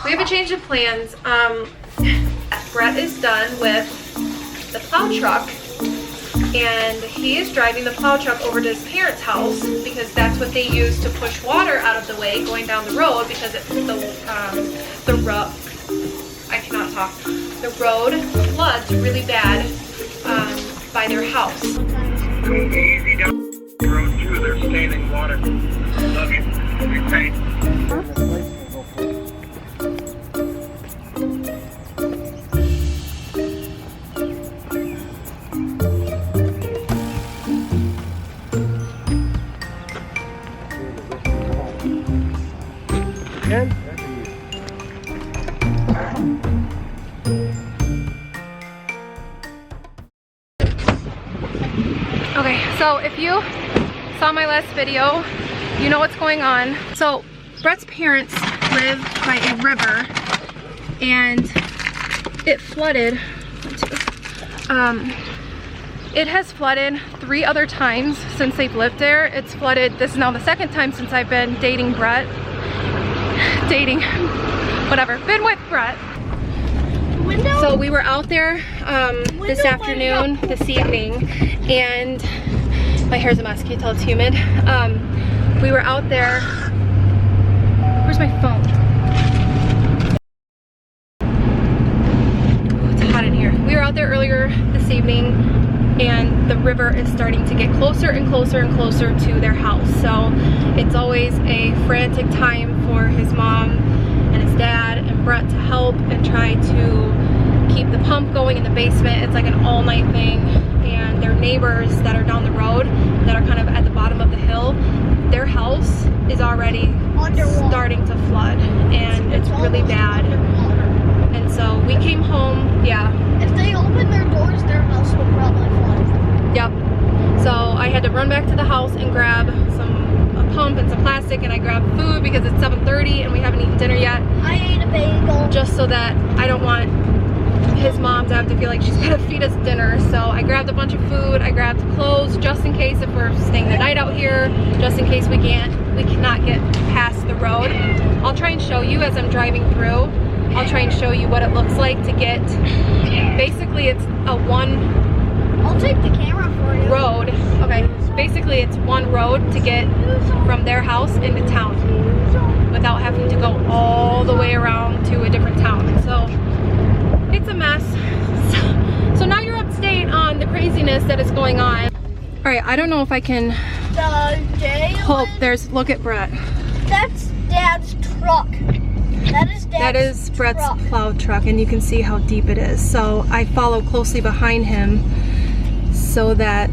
We have a change of plans. Brett is done with the plow truck and he is driving the plow truck over to his parents' house because that's what they use to push water out of the way going down the road because the road, I cannot talk, the road floods really bad by their house. Easy down the road too, there's standing water. Love you. Big pain. Okay, so if you saw my last video, you know what's going on. So Brett's parents live by a river and it flooded. It has flooded 3 other times since they've lived there. It's flooded, this is now the 2nd time since I've been dating Brett. Been with Brett. So we were out there this afternoon, this evening, and my hair's a mess, can you tell it's humid? We were out there, where's my phone? Oh, it's hot in here. We were out there earlier this evening and the river is starting to get closer and closer and closer to their house. So it's always a frantic time for his mom and his dad and Brett to help and try to keep the pump going in the basement. It's like an all-night thing, and their neighbors that are down the road that are kind of at the bottom of the hill, their house is already starting to flood and it's really bad. And so we came home, yeah. If they open their doors, their house will probably flood. Yep. So I had to run back to the house and grab a pump and some plastic, and I grabbed food because it's 7:30 and we haven't eaten dinner yet. I ate a bagel. Just so that I don't want his mom to have to feel like she's gonna feed us dinner. So I grabbed a bunch of food, I grabbed clothes just in case if we're staying the night out here, just in case we cannot get past the road. I'll try and show you as I'm driving through. I'll try and show you what it looks like to get, basically it's a I'll take the camera for you. road. Okay, basically it's one road to get from their house into town without having to go all the way around to a different town. So it's a mess. So now you're up to date on the craziness that is going on. All right, I don't know if I can look at Brett. That's Dad's truck. That is Brett's truck. plow truck, and you can see how deep it is. So I follow closely behind him so that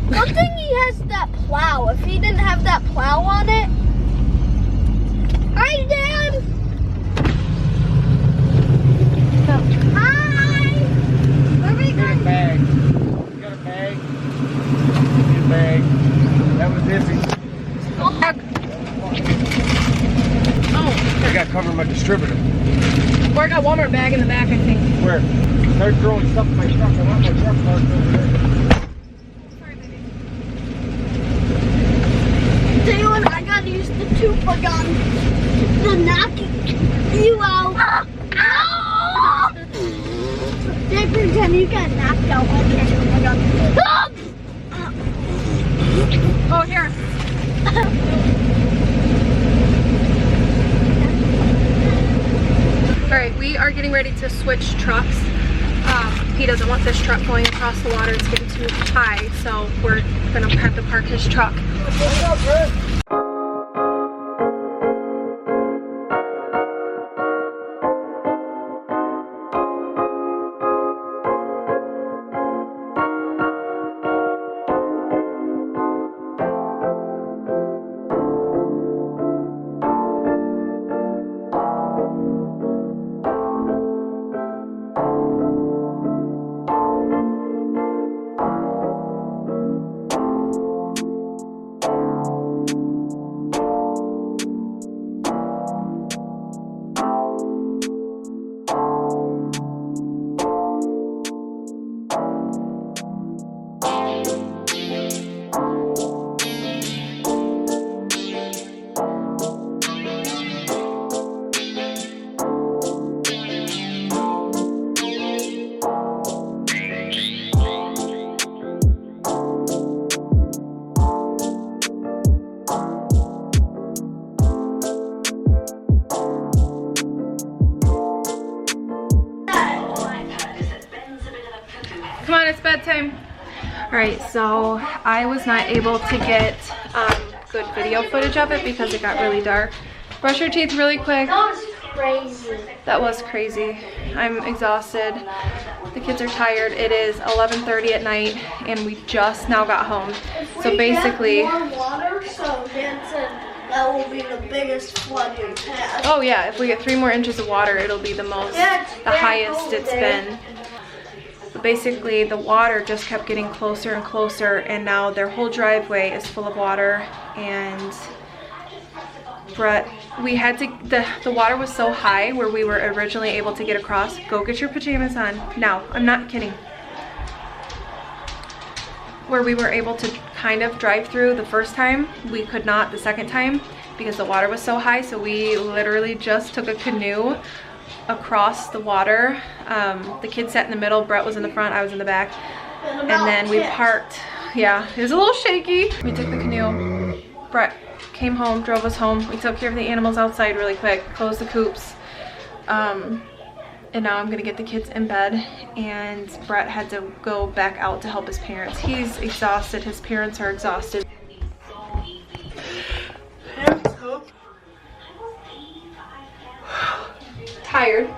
Good thing he has that plow. If he didn't have that plow on it. Hi, Dad. Hi. Where are we going? Bag. You got a bag? Get a bag. That was iffy. I got to cover my distributor. Or I got one more bag in the back, I think. Where? They're throwing stuff in my truck. I want my truck parked over there. Sorry, baby. Tell you what, I gotta use the tuba gun to knock you out. They pretend you got knocked out on the tuba gun. Oh, here. Alright, we are getting ready to switch trucks. He doesn't want this truck going across the water, it's getting too high, so we're gonna have to park his truck. What's up, Chris? it's bedtime. Alright, so I was not able to get good video footage of it because it got really dark. Brush your teeth really quick. That was crazy. That was crazy. I'm exhausted. The kids are tired. It is 11:30 at night and we just now got home. So basically, more water, so Dan said that will be the biggest flood we've had. oh yeah, if we get 3 more inches of water, it'll be the highest it's been. But basically, the water just kept getting closer and closer, and now their whole driveway is full of water. And Brett, we had to, the water was so high where we were originally able to get across. Go get your pajamas on now. I'm not kidding. Where we were able to kind of drive through the first time, we could not the second time because the water was so high. So we literally just took a canoe across the water. The kids sat in the middle, Brett was in the front, I was in the back, and then we parked. Yeah, it was a little shaky. We took the canoe. Brett came home, drove us home. We took care of the animals outside really quick, closed the coops, and now I'm gonna get the kids in bed, and Brett had to go back out to help his parents. He's exhausted, his parents are exhausted. Tired.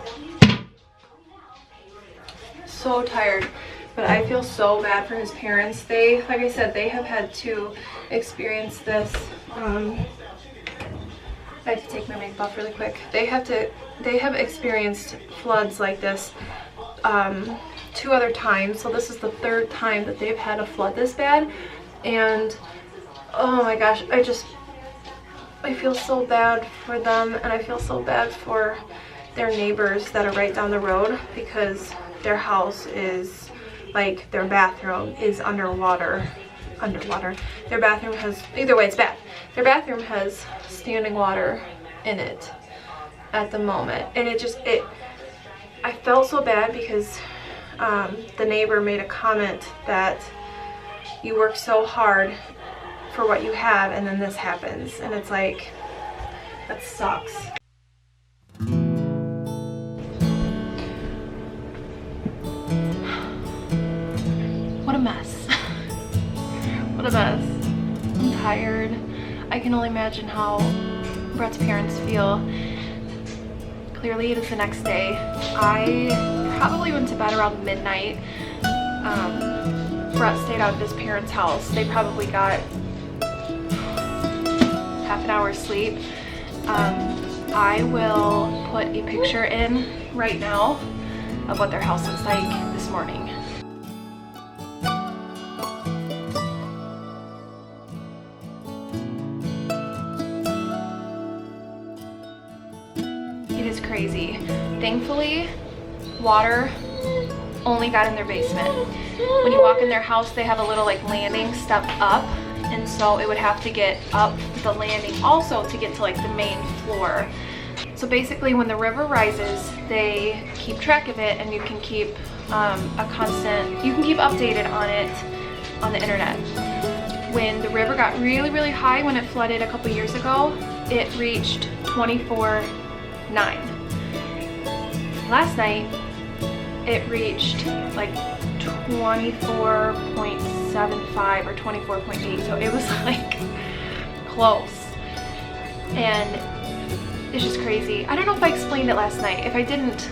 So tired. But I feel so bad for his parents. They, like I said, they have had to experience this. I have to take my makeup off really quick. They have experienced floods like this 2 other times. So this is the 3rd time that they've had a flood this bad. And oh my gosh, I feel so bad for them, and I feel so bad for their neighbors that are right down the road, because their house is, like, their bathroom is underwater. Their bathroom has, either way it's bad. Their bathroom has standing water in it at the moment. And I felt so bad because the neighbor made a comment that you work so hard for what you have and then this happens. And it's like, that sucks. What a mess. What a mess. I'm tired. I can only imagine how Brett's parents feel. Clearly it is the next day. I probably went to bed around midnight. Brett stayed out at his parents' house. They probably got half an hour's sleep. I will put a picture in right now of what their house looks like this morning. It is crazy. Thankfully, water only got in their basement. When you walk in their house, they have a little like landing step up, and so it would have to get up the landing also to get to like the main floor. So basically when the river rises, they keep track of it, and you can keep you can keep updated on it on the internet. When the river got really, really high, when it flooded a couple years ago, it reached 24.9. Last night, it reached like 24.75 or 24.8, so it was like close. And it's just crazy. I don't know if I explained it last night. If I didn't,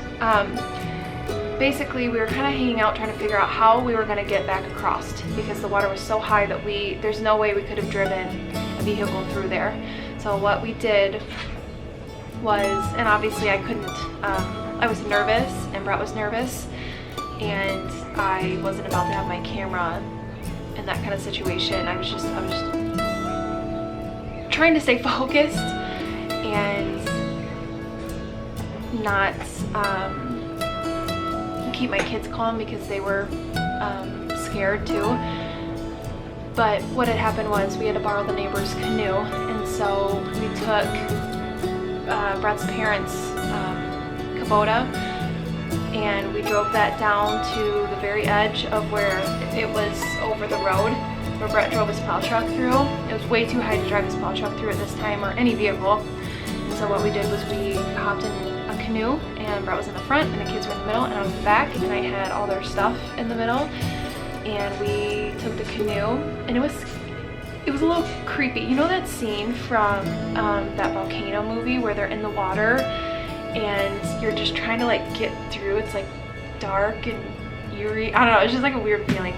basically we were kind of hanging out trying to figure out how we were going to get back across, because the water was so high that there's no way we could have driven a vehicle through there. So what we did was, and obviously I couldn't, I was nervous and Brett was nervous, and I wasn't about to have my camera in that kind of situation. I was just trying to stay focused and not keep my kids calm, because they were scared too. But what had happened was we had to borrow the neighbor's canoe, and so we took Brett's parents' Kubota, and we drove that down to the very edge of where it was over the road, where Brett drove his plow truck through. It was way too high to drive his plow truck through at this time, or any vehicle. And so what we did was we hopped in a canoe, and Brett was in the front and the kids were in the middle, and I was in the back, and I had all their stuff in the middle. and we took the canoe, and it was a little creepy. You know that scene from that volcano movie where they're in the water and you're just trying to like get through? It's like dark and eerie. I don't know, it's just like a weird feeling.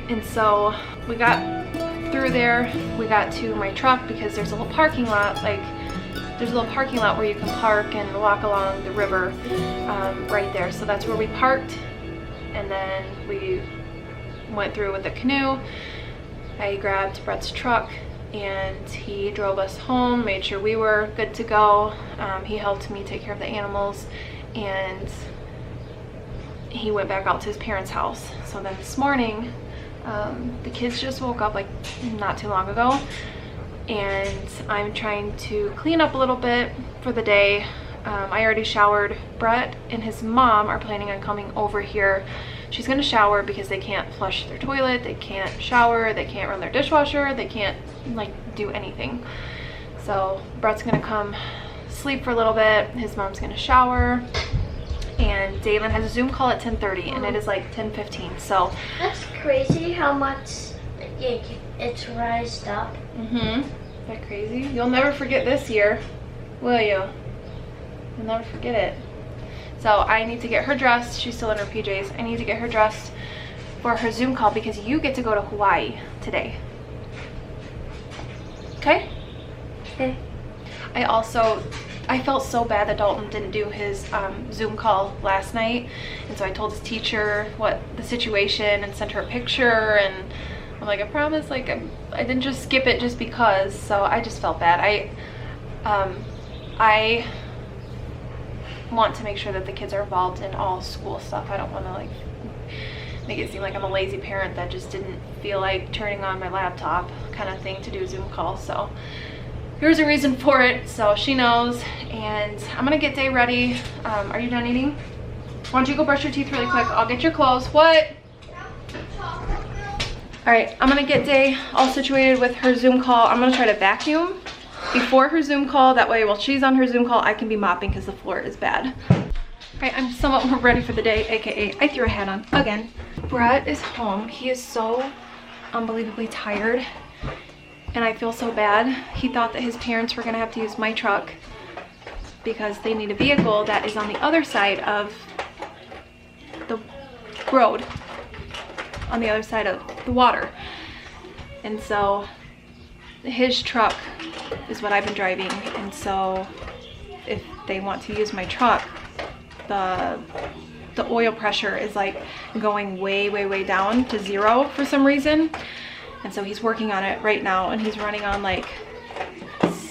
And so we got through there, we got to my truck because there's a little parking lot, like there's a little parking lot where you can park and walk along the river right there. So that's where we parked, and then we went through with the canoe. I grabbed Brett's truck and he drove us home, made sure we were good to go. He helped me take care of the animals, and he went back out to his parents' house. So then this morning, the kids just woke up like not too long ago, and I'm trying to clean up a little bit for the day. I already showered. Brett and his mom are planning on coming over here. She's gonna shower because they can't flush their toilet, they can't shower, they can't run their dishwasher, they can't like do anything. So Brett's gonna come sleep for a little bit, his mom's gonna shower, and Dalen has a Zoom call at 10:30 and it is like 10:15. So that's crazy how much it's rised up. Is that crazy? You'll never forget this year, will you? You'll never forget it. So I need to get her dressed. She's still in her PJs. I need to get her dressed for her Zoom call because you get to go to Hawaii today. Okay? Okay. I felt so bad that Dalton didn't do his Zoom call last night, and so I told his teacher what the situation and sent her a picture, and I'm like, I promise, like I didn't just skip it just because. So I just felt bad. I want to make sure that the kids are involved in all school stuff. I don't want to like make it seem like I'm a lazy parent that just didn't feel like turning on my laptop kind of thing to do a Zoom call. So here's a reason for it, so she knows. And I'm gonna get Day ready. Are you done eating? Why don't you go brush your teeth really quick? I'll get your clothes. What? All right, I'm gonna get Day all situated with her Zoom call. I'm gonna try to vacuum before her Zoom call. That way, while she's on her Zoom call, I can be mopping because the floor is bad. All right, I'm somewhat more ready for the day, AKA I threw a hat on again. Brett is home. He is so unbelievably tired, and I feel so bad. He thought that his parents were gonna have to use my truck because they need a vehicle that is on the other side of the road, on the other side of the water. And so his truck is what I've been driving, and so if they want to use my truck, the oil pressure is like going way down to 0 for some reason. And so he's working on it right now, and he's running on like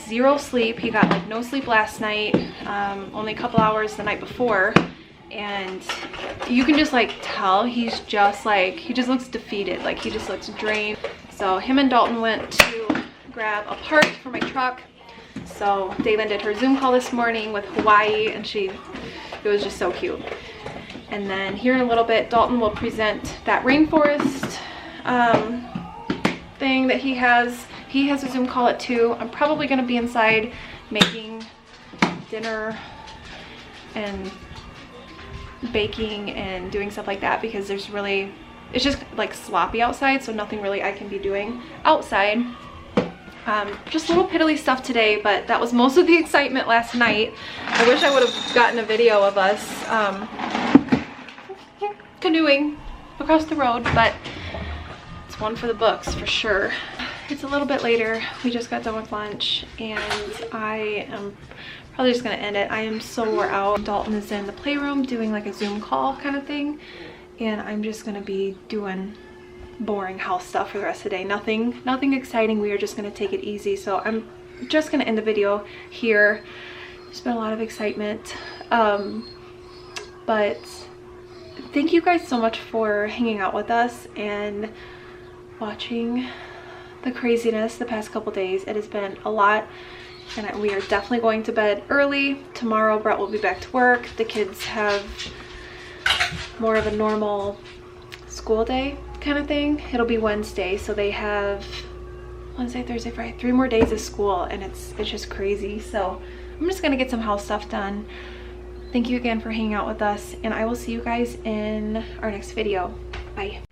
0 sleep. He got like no sleep last night, only a couple hours the night before, and you can just like tell he's just like, he just looks defeated, like he just looks drained. So him and Dalton went to grab a part for my truck. So Dalen did her Zoom call this morning with Hawaii, and it was just so cute. And then here in a little bit, Dalton will present that rainforest thing that he has. He has a Zoom call at 2. I'm probably going to be inside making dinner and baking and doing stuff like that because it's just like sloppy outside, so nothing really I can be doing outside. Just little piddly stuff today, but that was most of the excitement last night. I wish I would have gotten a video of us canoeing across the road, but it's one for the books for sure. It's a little bit later. We just got done with lunch, and I am probably just gonna end it. I am so wore out. Dalton is in the playroom doing like a Zoom call kind of thing, and I'm just gonna be doing boring house stuff for the rest of the day. Nothing exciting. We are just gonna take it easy. So I'm just gonna end the video here. There's been a lot of excitement, but thank you guys so much for hanging out with us and watching the craziness the past couple days. It has been a lot, and we are definitely going to bed early. Tomorrow Brett will be back to work. The kids have more of a normal school day kind of thing. It'll be Wednesday, so they have Wednesday, Thursday, Friday, 3 more days of school, and it's just crazy. So I'm just gonna get some house stuff done. Thank you again for hanging out with us, and I will see you guys in our next video. Bye.